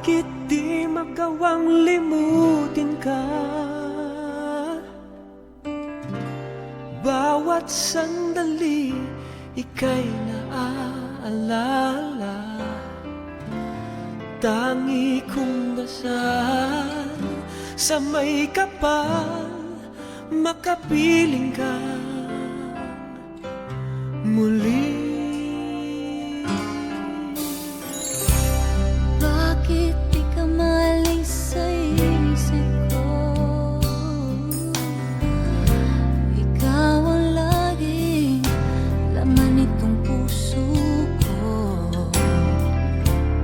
Bakit di magawang limutin ka? Bawat sandali ika'y naaalala. Tangi kong dasal sa may kapal, makapiling ka muli. Bakit di ka maalis sa isip ko? Ikaw ang laging laman nitong puso ko.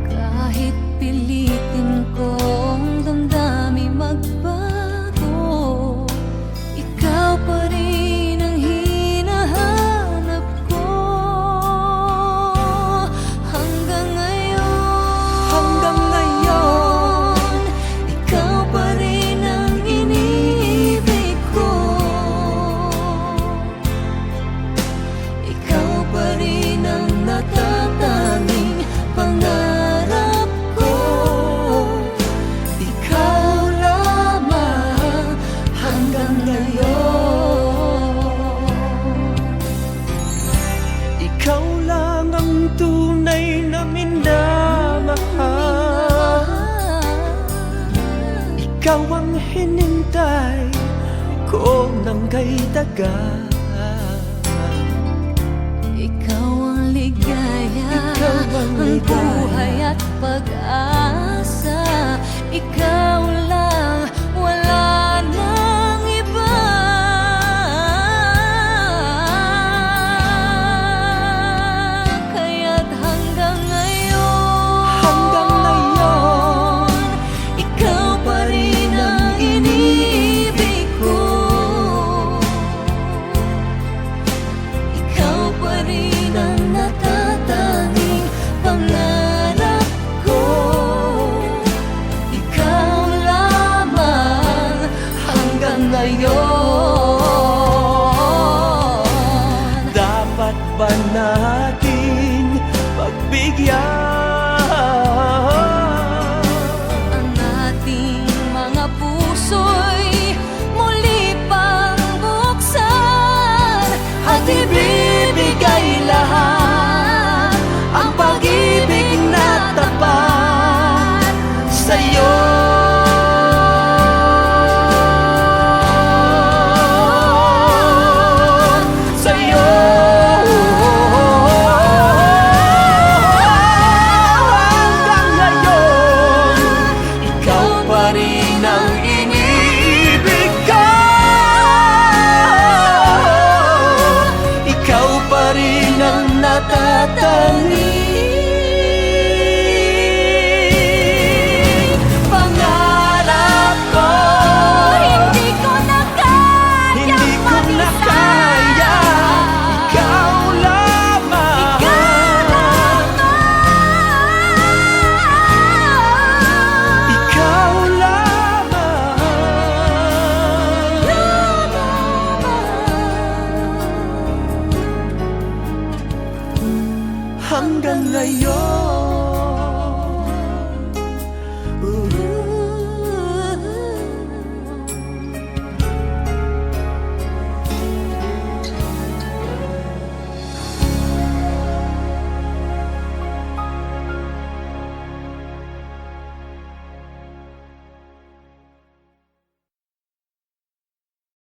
Kahit pilitin kong damdamin magbago, ikaw pa rin ang hinahanap ko. Hanggang ngayon, ikaw pa rin ang iniibig ko. Ikaw pa rin ang natatanging pangarap ko. Ikaw lamang hanggang ngayon. Ikaw lang ang tunay na minamahal. Ikaw ang hinintay ko ng kay tagal. Ikaw ang ligaya, Ikaw ang ligaya. buhay at pag-asa. Ikaw lang, wala nang iba. Kaya't hanggang ngayon, ikaw pa rin ang iniibig ko. Ikaw pa rin ang natatanging pangarap ko. Ikaw lamang hanggang ngayon. Dapat ba nating pagbigyan Ang ating mga puso'y muli pang buksan at ibibigay lahat ang pag-ibig na tapat sa'yo. sa'yo? Hanggang ngayon, ikaw pa rin ang iniibig ko. Ikaw pa rin ang natatanging pangarap ko. Hindi ko na kaya Hindi ko na kaya, ikaw lamang. Ikaw lamang. Hanggang ngayon.